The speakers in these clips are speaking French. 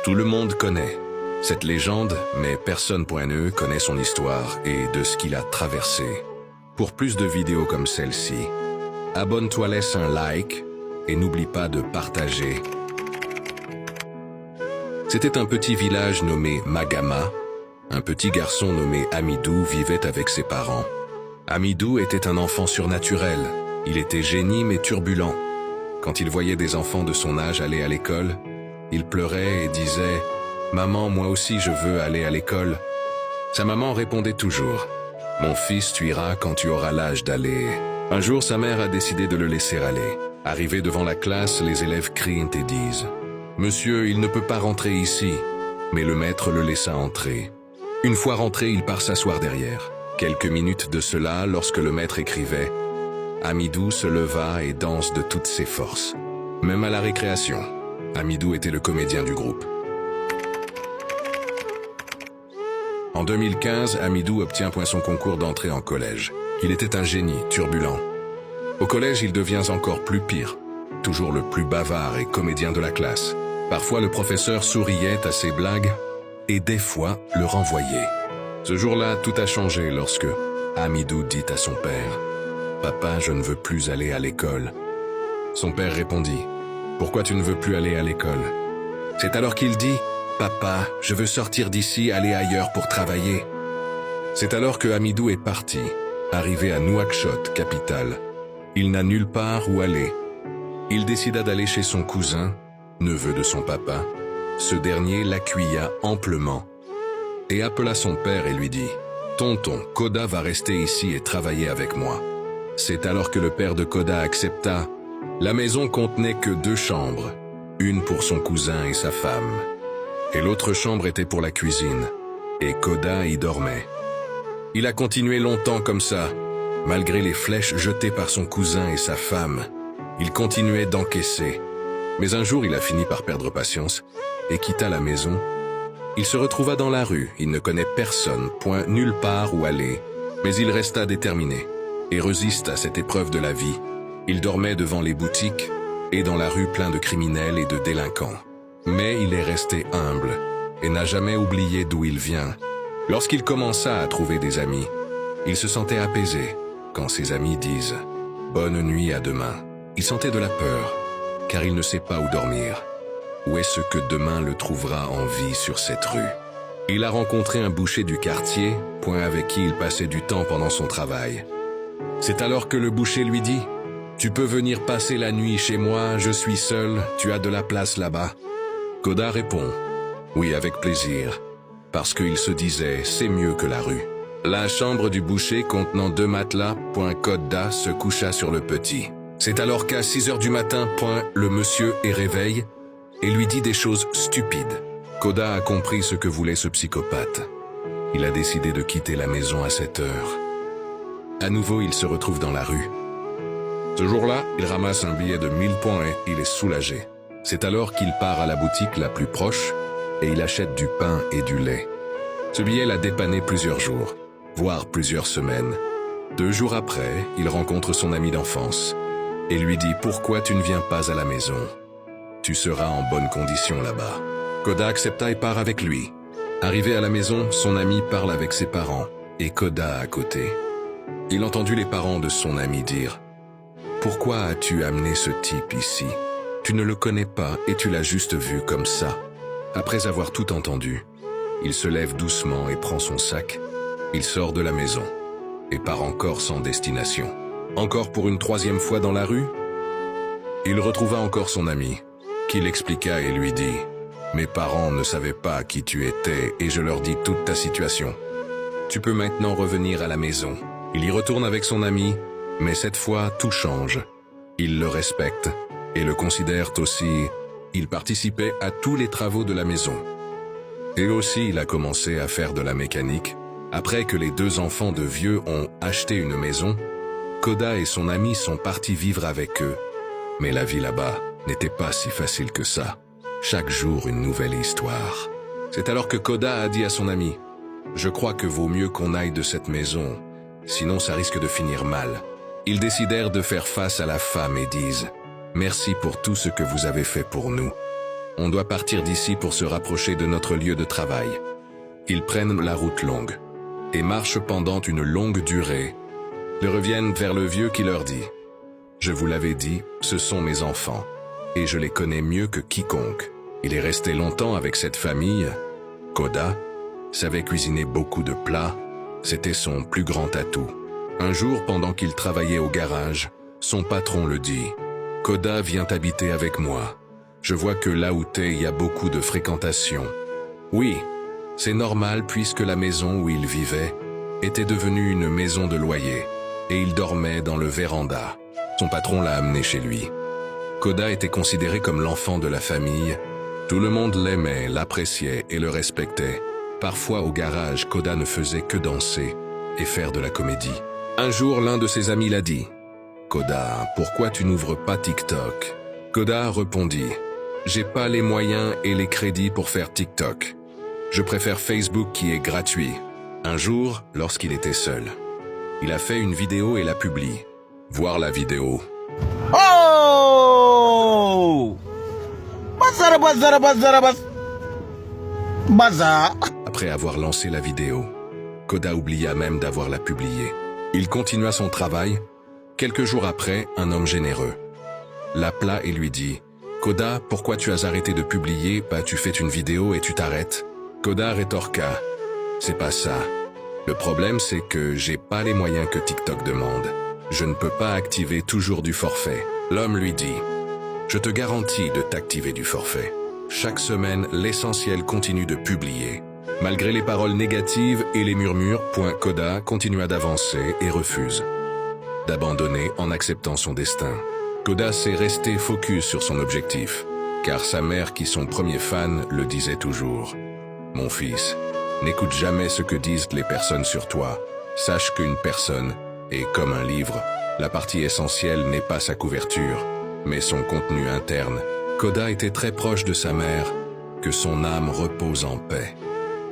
Tout le monde connaît cette légende, mais personne.ne connaît son histoire et de ce qu'il a traversé. Pour plus de vidéos comme celle-ci, abonne-toi, laisse un like et n'oublie pas de partager. C'était un petit village nommé Magama. Un petit garçon nommé Amidou vivait avec ses parents. Amidou était un enfant surnaturel. Il était génie mais turbulent. Quand il voyait des enfants de son âge aller à l'école, il pleurait et disait « Maman, moi aussi je veux aller à l'école ». Sa maman répondait toujours « Mon fils, tu iras quand tu auras l'âge d'aller ». Un jour, sa mère a décidé de le laisser aller. Arrivé devant la classe, les élèves crient et disent « Monsieur, il ne peut pas rentrer ici ». Mais le maître le laissa entrer. Une fois rentré, il part s'asseoir derrière. Quelques minutes de cela, lorsque le maître écrivait, Amidou se leva et danse de toutes ses forces. Même à la récréation, Amidou était le comédien du groupe. En 2015, Amidou obtient son concours d'entrée en collège. Il était un génie, turbulent. Au collège, il devient encore plus pire. Toujours le plus bavard et comédien de la classe. Parfois, le professeur souriait à ses blagues et des fois le renvoyait. Ce jour-là, tout a changé lorsque Amidou dit à son père « Papa, je ne veux plus aller à l'école ». Son père répondit « Pourquoi tu ne veux plus aller à l'école ?» C'est alors qu'il dit « Papa, je veux sortir d'ici, aller ailleurs pour travailler ». C'est alors que Amidou est parti, arrivé à Nouakchott, capitale. Il n'a nulle part où aller. Il décida d'aller chez son cousin, neveu de son papa. Ce dernier l'accueilla amplement et appela son père et lui dit « Tonton, Koda va rester ici et travailler avec moi ». C'est alors que le père de Koda accepta. La maison contenait que 2 chambres, une pour son cousin et sa femme, et l'autre chambre était pour la cuisine, et Koda y dormait. Il a continué longtemps comme ça, malgré les flèches jetées par son cousin et sa femme. Il continuait d'encaisser. Mais un jour, il a fini par perdre patience et quitta la maison. Il se retrouva dans la rue, il ne connaît personne, point nulle part où aller, mais il resta déterminé et résiste à cette épreuve de la vie. Il dormait devant les boutiques et dans la rue plein de criminels et de délinquants. Mais il est resté humble et n'a jamais oublié d'où il vient. Lorsqu'il commença à trouver des amis, il se sentait apaisé quand ses amis disent « Bonne nuit, à demain ». Il sentait de la peur, car il ne sait pas où dormir. Où est-ce que demain le trouvera en vie sur cette rue? Il a rencontré un boucher du quartier, avec qui il passait du temps pendant son travail. C'est alors que le boucher lui dit « Tu peux venir passer la nuit chez moi, je suis seul, tu as de la place là-bas ?» Koda répond « Oui, avec plaisir », parce qu'il se disait « C'est mieux que la rue ». La chambre du boucher contenant 2 matelas, Koda se coucha sur le petit. C'est alors qu'à 6 heures du matin, le monsieur est réveillé et lui dit des choses stupides. Koda a compris ce que voulait ce psychopathe. Il a décidé de quitter la maison à 7 heures. À nouveau, il se retrouve dans la rue. Ce jour-là, il ramasse un billet de 1000 points et il est soulagé. C'est alors qu'il part à la boutique la plus proche et il achète du pain et du lait. Ce billet l'a dépanné plusieurs jours, voire plusieurs semaines. 2 jours après, il rencontre son ami d'enfance et lui dit « Pourquoi tu ne viens pas à la maison? Tu seras en bonne condition là-bas. » Koda accepta et part avec lui. Arrivé à la maison, son ami parle avec ses parents et Koda à côté. Il entendit les parents de son ami dire « Pourquoi as-tu amené ce type ici? Tu ne le connais pas et tu l'as juste vu comme ça. » Après avoir tout entendu, il se lève doucement et prend son sac. Il sort de la maison et part encore sans destination. Encore pour une 3e fois dans la rue, il retrouva encore son ami, qui l'expliqua et lui dit « Mes parents ne savaient pas qui tu étais et je leur dis toute ta situation. Tu peux maintenant revenir à la maison. » Il y retourne avec son ami, mais cette fois tout change. Il le respecte et le considère aussi. Il participait à tous les travaux de la maison. Et aussi il a commencé à faire de la mécanique. Après que les 2 enfants de vieux ont acheté une maison, Koda et son ami sont partis vivre avec eux. Mais la vie là-bas n'était pas si facile que ça. Chaque jour une nouvelle histoire. C'est alors que Koda a dit à son ami « Je crois que vaut mieux qu'on aille de cette maison, sinon ça risque de finir mal. » Ils décidèrent de faire face à la femme et disent « Merci pour tout ce que vous avez fait pour nous. On doit partir d'ici pour se rapprocher de notre lieu de travail. Ils prennent la route longue et marchent pendant une longue durée. Ils reviennent vers le vieux qui leur dit « Je vous l'avais dit, ce sont mes enfants, et je les connais mieux que quiconque. » Il est resté longtemps avec cette famille. Koda savait cuisiner beaucoup de plats, c'était son plus grand atout. Un jour, pendant qu'il travaillait au garage, son patron le dit « Koda vient habiter avec moi. Je vois que là où t'es, il y a beaucoup de fréquentation. » Oui, c'est normal puisque la maison où il vivait était devenue une maison de loyer et il dormait dans le véranda. Son patron l'a amené chez lui. Koda était considéré comme l'enfant de la famille. Tout le monde l'aimait, l'appréciait et le respectait. Parfois au garage, Koda ne faisait que danser et faire de la comédie. Un jour, l'un de ses amis l'a dit « Koda, pourquoi tu n'ouvres pas TikTok ?» Koda répondit « J'ai pas les moyens et les crédits pour faire TikTok. Je préfère Facebook qui est gratuit. » Un jour, lorsqu'il était seul, il a fait une vidéo et l'a publiée. Voir la vidéo. Oh! Après avoir lancé la vidéo, Koda oublia même d'avoir la publiée. Il continua son travail. Quelques jours après, un homme généreux l'appela et lui dit « Koda, pourquoi tu as arrêté de publier? Tu fais une vidéo et tu t'arrêtes ?» Koda rétorqua « C'est pas ça. Le problème c'est que j'ai pas les moyens que TikTok demande. Je ne peux pas activer toujours du forfait. » L'homme lui dit « Je te garantis de t'activer du forfait. Chaque semaine, l'essentiel continue de publier. » Malgré les paroles négatives et les murmures, Koda continua d'avancer et refuse d'abandonner en acceptant son destin. Koda s'est resté focus sur son objectif, car sa mère, qui son premier fan, le disait toujours « Mon fils, n'écoute jamais ce que disent les personnes sur toi. Sache qu'une personne est comme un livre. La partie essentielle n'est pas sa couverture, mais son contenu interne. » Koda était très proche de sa mère, que son âme repose en paix.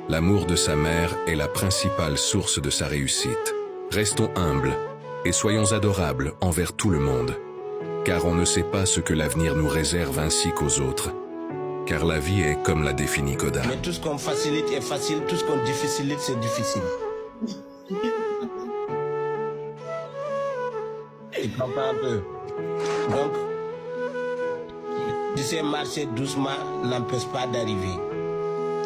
L'amour de sa mère est la principale source de sa réussite. Restons humbles et soyons adorables envers tout le monde, car on ne sait pas ce que l'avenir nous réserve ainsi qu'aux autres. Car la vie est comme l'a défini Koda. Mais tout ce qu'on facilite est facile, tout ce qu'on difficilite, c'est difficile. Tu comprends un peu? Donc, tu sais, marcher doucement n'empêche pas d'arriver.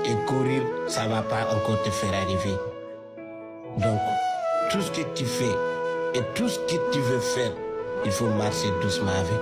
Et courir, ça ne va pas encore te faire arriver. Donc, tout ce que tu fais et tout ce que tu veux faire, il faut marcher doucement avec.